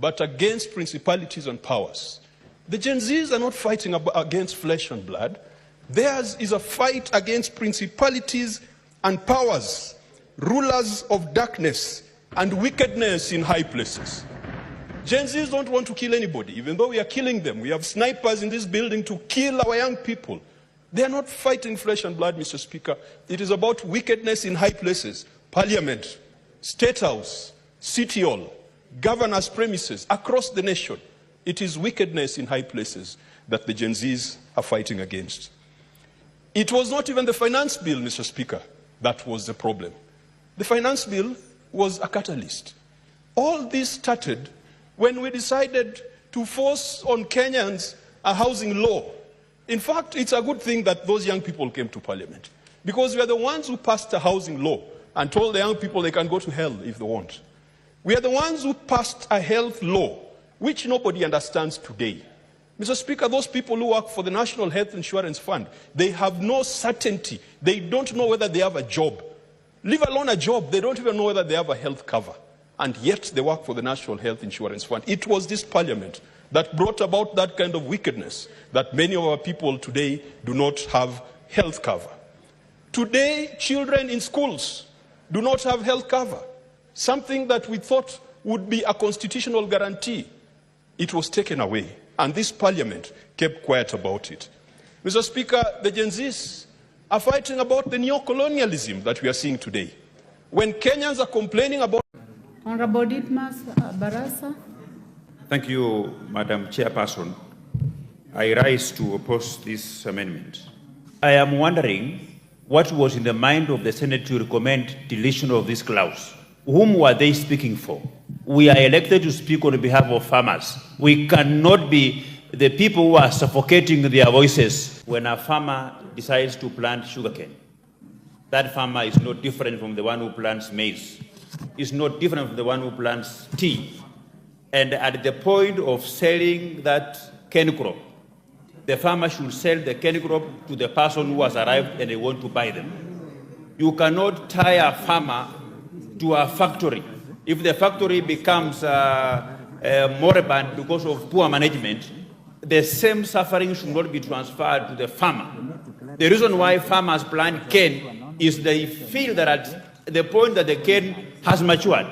but against principalities and powers. The Gen Zs are not fighting against flesh and blood. Theirs is a fight against principalities and powers, rulers of darkness and wickedness in high places. Gen Zs don't want to kill anybody, even though we are killing them. We have snipers in this building to kill our young people. They are not fighting flesh and blood, Mr. Speaker. It is about wickedness in high places, Parliament, State House, City Hall, governors' premises, across the nation. It is wickedness in high places that the Gen Zs are fighting against. It was not even the finance bill, Mr. Speaker, that was the problem. The finance bill was a catalyst. All this started when we decided to force on Kenyans a housing law. In fact, it's a good thing that those young people came to Parliament, because we are the ones who passed a housing law and told the young people they can go to hell if they want. We are the ones who passed a health law, which nobody understands today. Mr. Speaker, those people who work for the National Health Insurance Fund, they have no certainty. They don't know whether they have a job. Leave alone a job, they don't even know whether they have a health cover. And yet they work for the National Health Insurance Fund. It was this Parliament that brought about that kind of wickedness, that many of our people today do not have health cover. Today, children in schools do not have health cover, something that we thought would be a constitutional guarantee. It was taken away, and this Parliament kept quiet about it. Mr. Speaker, the Gen Zs are fighting about the neo-colonialism that we are seeing today. When Kenyans are complaining about... Honorable Ditmas Barasa. Thank you, Madam Chairperson. I rise to oppose this amendment. I am wondering what was in the mind of the Senate to recommend deletion of this clause. Whom were they speaking for? We are elected to speak on behalf of farmers. We cannot be the people who are suffocating their voices. When a farmer decides to plant sugarcane, that farmer is not different from the one who plants maize. It's not different from the one who plants tea. And at the point of selling that cane crop, the farmer should sell the cane crop to the person who has arrived and they want to buy them. You cannot tie a farmer to a factory. If the factory becomes moribund because of poor management, the same suffering should not be transferred to the farmer. The reason why farmers plant cane is they feel that at the point that the cane has matured,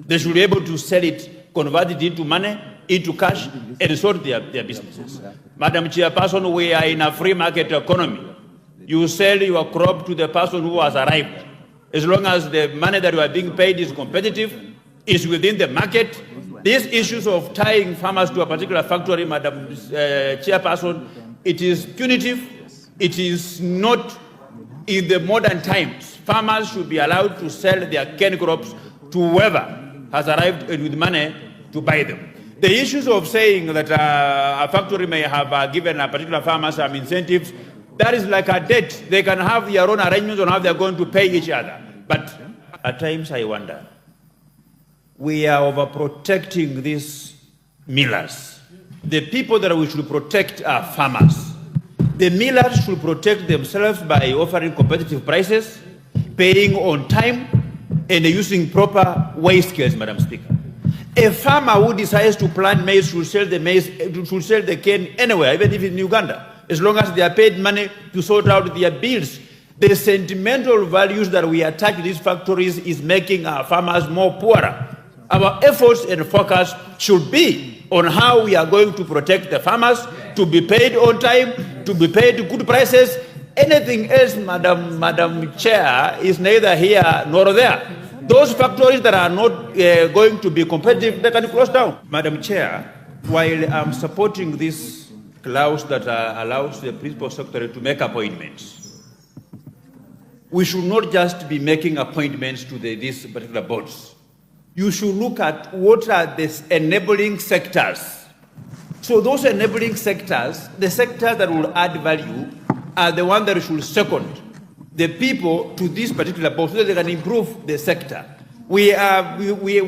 they should be able to sell it, convert it into money, into cash, and sort their businesses. Madam Chairperson, we are in a free market economy. You sell your crop to the person who has arrived. As long as the money that you are being paid is competitive, is within the market, these issues of tying farmers to a particular factory, Madam Chairperson, it is punitive. It is not in the modern times. Farmers should be allowed to sell their cane crops to whoever has arrived with money to buy them. The issues of saying that a factory may have given a particular farmer some incentives, that is like a debt. They can have their own arrangements on how they're going to pay each other. But at times I wonder, we are overprotecting these millers. The people that we should protect are farmers. The millers should protect themselves by offering competitive prices, paying on time, and using proper weigh scales, Madam Speaker. A farmer who decides to plant maize should sell the cane anywhere, even if it's in Uganda, as long as they are paid money to sort out their bills. The sentimental values that we attach to these factories is making our farmers more poorer. Our efforts and focus should be on how we are going to protect the farmers, to be paid on time, to be paid good prices. Anything else, Madam Chair, is neither here nor there. Those factories that are not going to be competitive, they can close down. Madam Chair, while I'm supporting this clause that allows the principal secretary to make appointments, we should not just be making appointments to these particular boards. You should look at what are the enabling sectors. So those enabling sectors, the sectors that will add value, are the ones that should second the people to this particular board so that they can improve the sector. We are where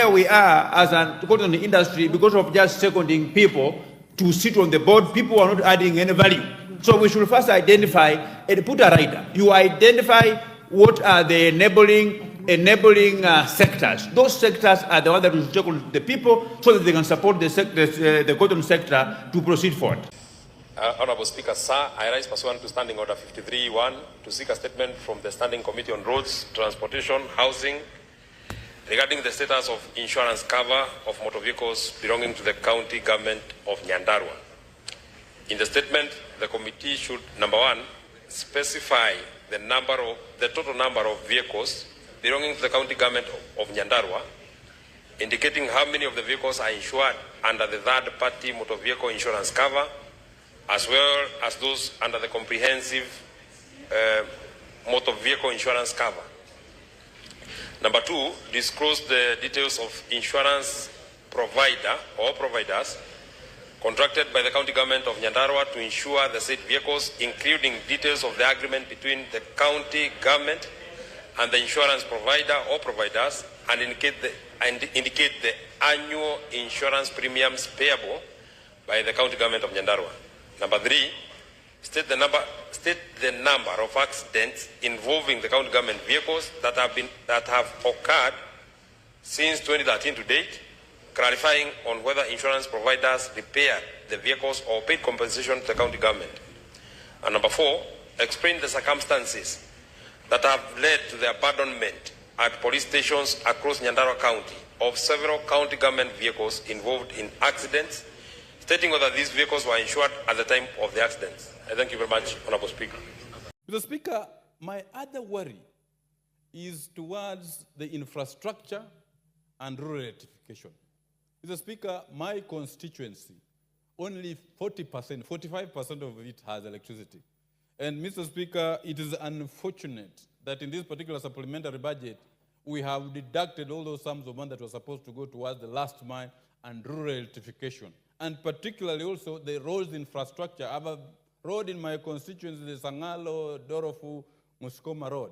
we are as an industry because of just seconding people to sit on the board. People are not adding any value. So we should first identify and put a rider. You identify what are the enabling enabling sectors. Those sectors are the ones that will tackle the people so that they can support the cotton sector to proceed forward. Honorable Speaker, sir, I rise pursuant to Standing Order 53(1) to seek a statement from the Standing Committee on Roads, Transportation, Housing regarding the status of insurance cover of motor vehicles belonging to the county government of Nyandarua. In the statement, the committee should, number one, specify the total number of vehicles belonging to the county government of Nyandarua, indicating how many of the vehicles are insured under the third-party motor vehicle insurance cover, as well as those under the comprehensive motor vehicle insurance cover. Number two, disclose the details of insurance provider or providers contracted by the county government of Nyandarua to insure the said vehicles, including details of the agreement between the county government and the insurance provider or providers, and indicate the annual insurance premiums payable by the county government of Nyandarua. Number three, state the number of accidents involving the county government vehicles that have occurred since 2013 to date, clarifying on whether insurance providers repaired the vehicles or paid compensation to the county government. And number four, explain the circumstances that have led to the abandonment at police stations across Nyandarua County of several county government vehicles involved in accidents, stating whether these vehicles were insured at the time of the accidents. I thank you very much, Honorable Speaker. Mr. Speaker, my other worry is towards the infrastructure and rural electrification. Mr. Speaker, my constituency, only 40%, 45% of it has electricity. And Mr. Speaker, it is unfortunate that in this particular supplementary budget, we have deducted all those sums of money that were supposed to go towards the last mile and rural electrification. And particularly also the roads infrastructure. I have a road in my constituency, the Sangalo, Dorofu, Muskoma Road,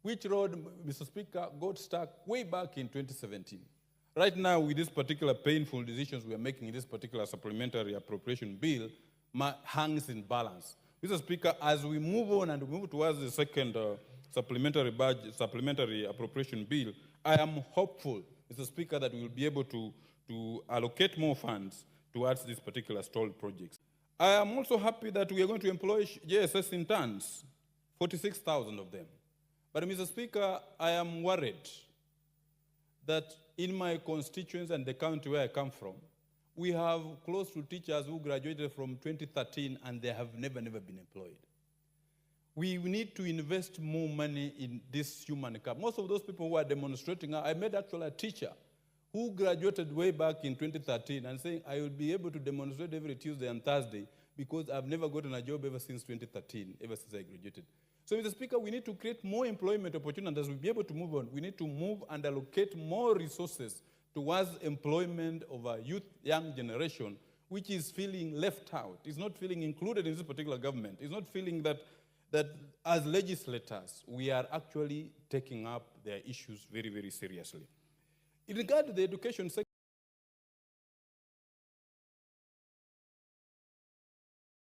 which road, Mr. Speaker, got stuck way back in 2017. Right now, with these particular painful decisions we are making in this particular supplementary appropriation bill, hangs in balance. Mr. Speaker, as we move on and move towards the second supplementary appropriation bill, I am hopeful, Mr. Speaker, that we will be able to allocate more funds towards these particular stalled projects. I am also happy that we are going to employ JSS interns, 46,000 of them. But Mr. Speaker, I am worried that in my constituency and the county where I come from, we have close to teachers who graduated from 2013 and they have never been employed. We need to invest more money in this human capital. Most of those people who are demonstrating, I met actually a teacher who graduated way back in 2013 and saying, I will be able to demonstrate every Tuesday and Thursday because I've never gotten a job ever since 2013, ever since I graduated. So, Mr. Speaker, we need to create more employment opportunities. As we be able to move on, we need to move and allocate more resources towards employment of a young generation, which is feeling left out. It's not feeling included in this particular government. It's not feeling that as legislators, we are actually taking up their issues very, very seriously. In regard to the education sector,